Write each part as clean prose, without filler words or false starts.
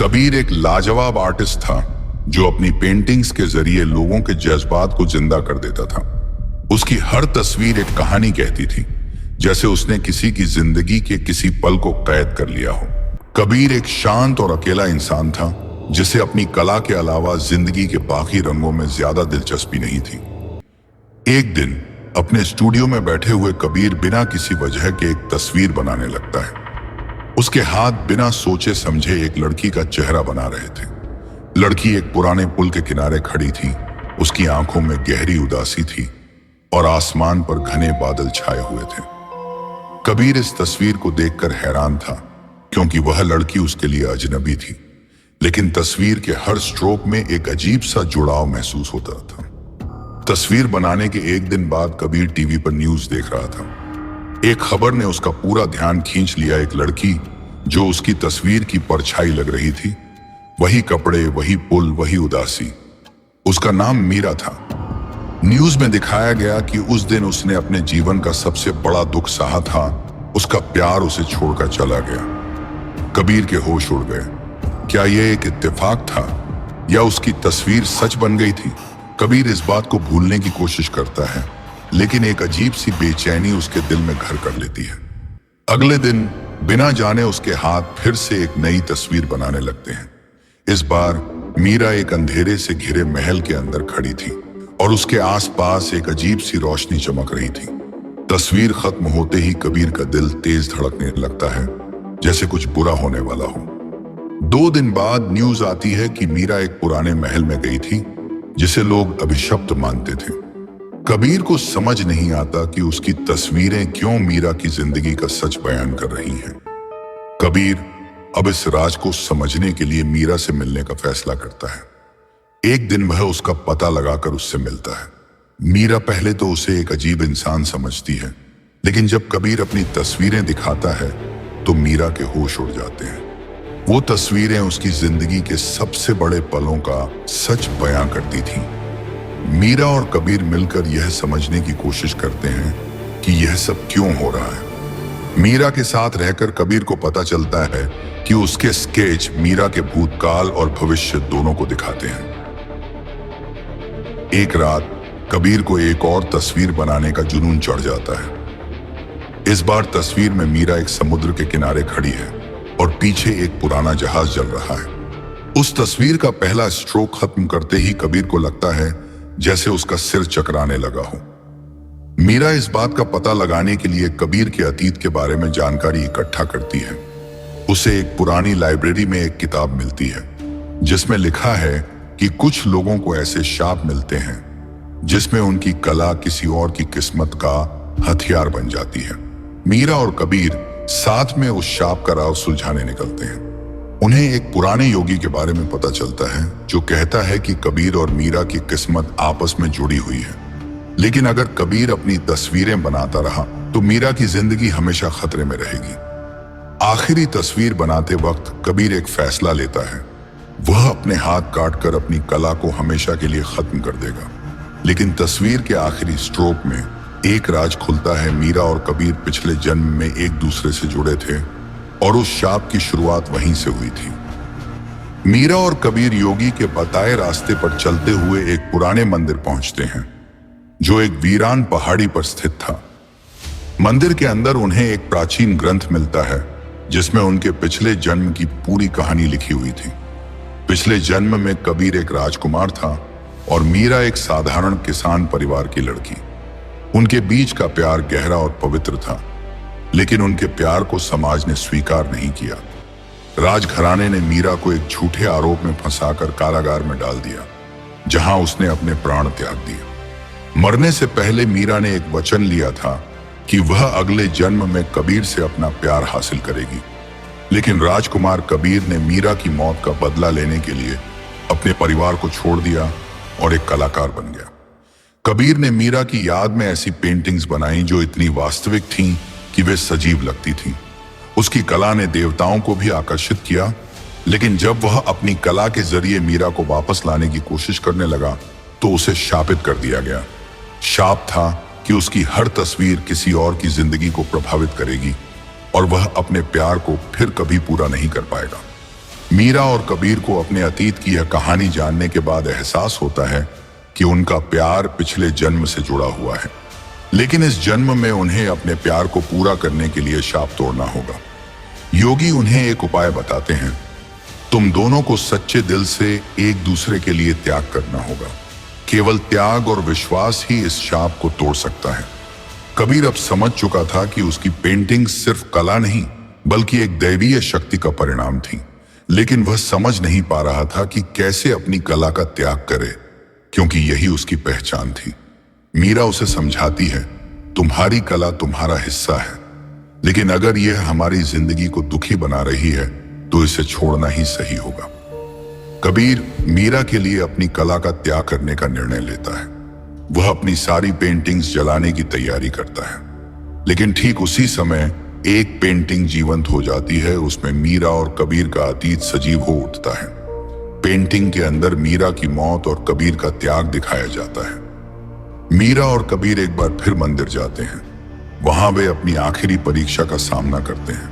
कबीर एक लाजवाब आर्टिस्ट था जो अपनी पेंटिंग्स के जरिए लोगों के जज्बात को जिंदा कर देता था। उसकी हर तस्वीर एक कहानी कहती थी, जैसे उसने किसी की जिंदगी के किसी पल को कैद कर लिया हो। कबीर एक शांत और अकेला इंसान था जिसे अपनी कला के अलावा जिंदगी के बाकी रंगों में ज्यादा दिलचस्पी नहीं थी। एक दिन अपने स्टूडियो में बैठे हुए कबीर बिना किसी वजह के एक तस्वीर बनाने लगता है। उसके हाथ बिना सोचे समझे एक लड़की का चेहरा बना रहे थे। लड़की एक पुराने पुल के किनारे खड़ी थी। उसकी आंखों में गहरी उदासी थी और आसमान पर घने बादल छाए हुए थे। कबीर इस तस्वीर को देखकर हैरान था, क्योंकि वह लड़की उसके लिए अजनबी थी, लेकिन तस्वीर के हर स्ट्रोक में एक अजीब सा जुड़ाव महसूस होता था। तस्वीर बनाने के एक दिन बाद कबीर टीवी पर न्यूज देख रहा था। एक खबर ने उसका पूरा ध्यान खींच लिया। एक लड़की जो उसकी तस्वीर की परछाई लग रही थी, वही कपड़े, वही पुल, वही उदासी। उसका नाम मीरा था। न्यूज में दिखाया गया कि उस दिन उसने अपने जीवन का सबसे बड़ा दुख सहा था। उसका प्यार उसे छोड़कर चला गया। कबीर के होश उड़ गए। क्या यह एक इत्तेफाक था या उसकी तस्वीर सच बन गई थी? कबीर इस बात को भूलने की कोशिश करता है, लेकिन एक अजीब सी बेचैनी उसके दिल में घर कर लेती है। अगले दिन बिना जाने उसके हाथ फिर से एक नई तस्वीर बनाने लगते हैं। इस बार मीरा एक अंधेरे से घिरे महल के अंदर खड़ी थी और उसके आसपास एक अजीब सी रोशनी चमक रही थी। तस्वीर खत्म होते ही कबीर का दिल तेज धड़कने लगता है, जैसे कुछ बुरा होने वाला हो। 2 दिन बाद न्यूज आती है कि मीरा एक पुराने महल में गई थी जिसे लोग अभिशप्त मानते थे। कबीर को समझ नहीं आता कि उसकी तस्वीरें क्यों मीरा की जिंदगी का सच बयान कर रही हैं। कबीर अब इस राज को समझने के लिए मीरा से मिलने का फैसला करता है। एक दिन वह उसका पता लगाकर उससे मिलता है। मीरा पहले तो उसे एक अजीब इंसान समझती है, लेकिन जब कबीर अपनी तस्वीरें दिखाता है तो मीरा के होश उड़ जाते हैं। वो तस्वीरें उसकी जिंदगी के सबसे बड़े पलों का सच बयां करती थी। मीरा और कबीर मिलकर यह समझने की कोशिश करते हैं कि यह सब क्यों हो रहा है। मीरा के साथ रहकर कबीर को पता चलता है कि उसके स्केच मीरा के भूतकाल और भविष्य दोनों को दिखाते हैं। एक रात कबीर को एक और तस्वीर बनाने का जुनून चढ़ जाता है। इस बार तस्वीर में मीरा एक समुद्र के किनारे खड़ी है और पीछे एक पुराना जहाज चल रहा है। उस तस्वीर का पहला स्ट्रोक खत्म करते ही कबीर को लगता है जैसे उसका सिर चकराने लगा हो। मीरा इस बात का पता लगाने के लिए कबीर के अतीत के बारे में जानकारी इकट्ठा करती है। उसे एक पुरानी लाइब्रेरी में एक किताब मिलती है जिसमें लिखा है कि कुछ लोगों को ऐसे शाप मिलते हैं जिसमें उनकी कला किसी और की किस्मत का हथियार बन जाती है। मीरा और कबीर साथ में उस शाप का राज सुलझाने निकलते हैं। उन्हें एक पुराने योगी के बारे में पता चलता है जो कहता है कि कबीर और मीरा की किस्मत आपस में जुड़ी हुई है, लेकिन अगर कबीर अपनी तस्वीरें बनाता रहा तो मीरा की जिंदगी हमेशा खतरे में रहेगी। आखिरी तस्वीर बनाते वक्त कबीर एक फैसला लेता है। वह अपने हाथ काटकर अपनी कला को हमेशा के लिए खत्म कर देगा। लेकिन तस्वीर के आखिरी स्ट्रोक में एक राज खुलता है। मीरा और कबीर पिछले जन्म में एक दूसरे से जुड़े थे और उस शाप की शुरुआत वहीं से हुई थी। मीरा और कबीर योगी के बताए रास्ते पर चलते हुए एक पुराने मंदिर पहुंचते हैं जो एक वीरान पहाड़ी पर स्थित था। मंदिर के अंदर उन्हें एक प्राचीन ग्रंथ मिलता है जिसमें उनके पिछले जन्म की पूरी कहानी लिखी हुई थी। पिछले जन्म में कबीर एक राजकुमार था और मीरा एक साधारण किसान परिवार की लड़की। उनके बीच का प्यार गहरा और पवित्र था, लेकिन उनके प्यार को समाज ने स्वीकार नहीं किया। राजघराने ने मीरा को एक झूठे आरोप में फंसाकर कारागार में डाल दिया, जहां उसने अपने प्राण त्याग दिए। मरने से पहले मीरा ने एक वचन लिया था कि वह अगले जन्म में कबीर से अपना प्यार हासिल करेगी, लेकिन राजकुमार कबीर ने मीरा की मौत का बदला लेने के लिए अपने परिवार को छोड़ दिया और एक कलाकार बन गया। कबीर ने मीरा की याद में ऐसी पेंटिंग्स बनाई जो इतनी वास्तविक थीं कि वे सजीव लगती थीं। उसकी कला ने देवताओं को भी आकर्षित किया, लेकिन जब वह अपनी कला के जरिए मीरा को वापस लाने की कोशिश करने लगा तो उसे शापित कर दिया गया। शाप था कि उसकी हर तस्वीर किसी और की जिंदगी को प्रभावित करेगी और वह अपने प्यार को फिर कभी पूरा नहीं कर पाएगा। मीरा और कबीर को अपने अतीत की यह कहानी जानने के बाद एहसास होता है कि उनका प्यार पिछले जन्म से जुड़ा हुआ है, लेकिन इस जन्म में उन्हें अपने प्यार को पूरा करने के लिए शाप तोड़ना होगा। योगी उन्हें एक उपाय बताते हैं, तुम दोनों को सच्चे दिल से एक दूसरे के लिए त्याग करना होगा। केवल त्याग और विश्वास ही इस शाप को तोड़ सकता है। कबीर अब समझ चुका था कि उसकी पेंटिंग सिर्फ कला नहीं बल्कि एक दैवीय शक्ति का परिणाम थी, लेकिन वह समझ नहीं पा रहा था कि कैसे अपनी कला का त्याग करे, क्योंकि यही उसकी पहचान थी। मीरा उसे समझाती है, तुम्हारी कला तुम्हारा हिस्सा है, लेकिन अगर यह हमारी जिंदगी को दुखी बना रही है तो इसे छोड़ना ही सही होगा। कबीर मीरा के लिए अपनी कला का त्याग करने का निर्णय लेता है। वह अपनी सारी पेंटिंग्स जलाने की तैयारी करता है, लेकिन ठीक उसी समय एक पेंटिंग जीवंत हो जाती है। उसमें मीरा और कबीर का अतीत सजीव हो उठता है। पेंटिंग के अंदर मीरा की मौत और कबीर का त्याग दिखाया जाता है। मीरा और कबीर एक बार फिर मंदिर जाते हैं। वहां वे अपनी आखिरी परीक्षा का सामना करते हैं।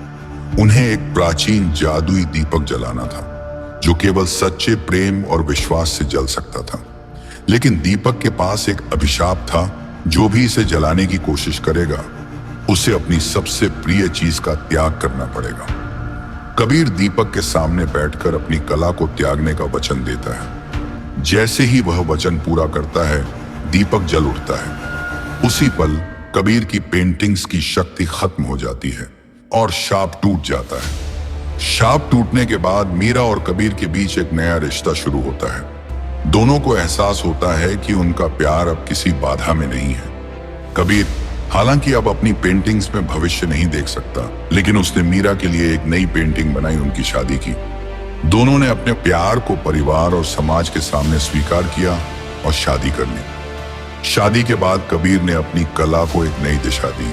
उन्हें एक प्राचीन जादुई दीपक जलाना था जो केवल सच्चे प्रेम और विश्वास से जल सकता था, लेकिन दीपक के पास एक अभिशाप था, जो भी इसे जलाने की कोशिश करेगा उसे अपनी सबसे प्रिय चीज का त्याग करना पड़ेगा। कबीर दीपक के सामने बैठकर अपनी कला को त्यागने का वचन देता है। जैसे ही वह वचन पूरा करता है, दीपक जल उठता है। उसी पल कबीर की पेंटिंग्स की शक्ति खत्म हो जाती है और शाप टूट जाता है। शाप टूटने के बाद मीरा और कबीर के बीच एक नया रिश्ता शुरू होता है। दोनों को एहसास होता है कि उनका प्यार अब किसी बाधा में नहीं है। कबीर हालांकि अब अपनी पेंटिंग्स में भविष्य नहीं देख सकता, लेकिन उसने मीरा के लिए एक नई पेंटिंग बनाई, उनकी शादी की। दोनों ने अपने प्यार को परिवार और समाज के सामने स्वीकार किया और शादी कर ली। शादी के बाद कबीर ने अपनी कला को एक नई दिशा दी।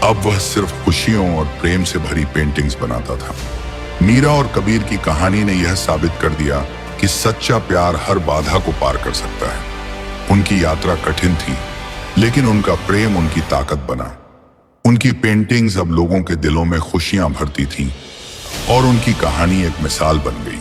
अब वह सिर्फ खुशियों और प्रेम से भरी पेंटिंग्स बनाता था। मीरा और कबीर की कहानी ने यह साबित कर दिया कि सच्चा प्यार हर बाधा को पार कर सकता है। उनकी यात्रा कठिन थी, लेकिन उनका प्रेम उनकी ताकत बना। उनकी पेंटिंग्स अब लोगों के दिलों में खुशियां भरती थीं और उनकी कहानी एक मिसाल बन गई।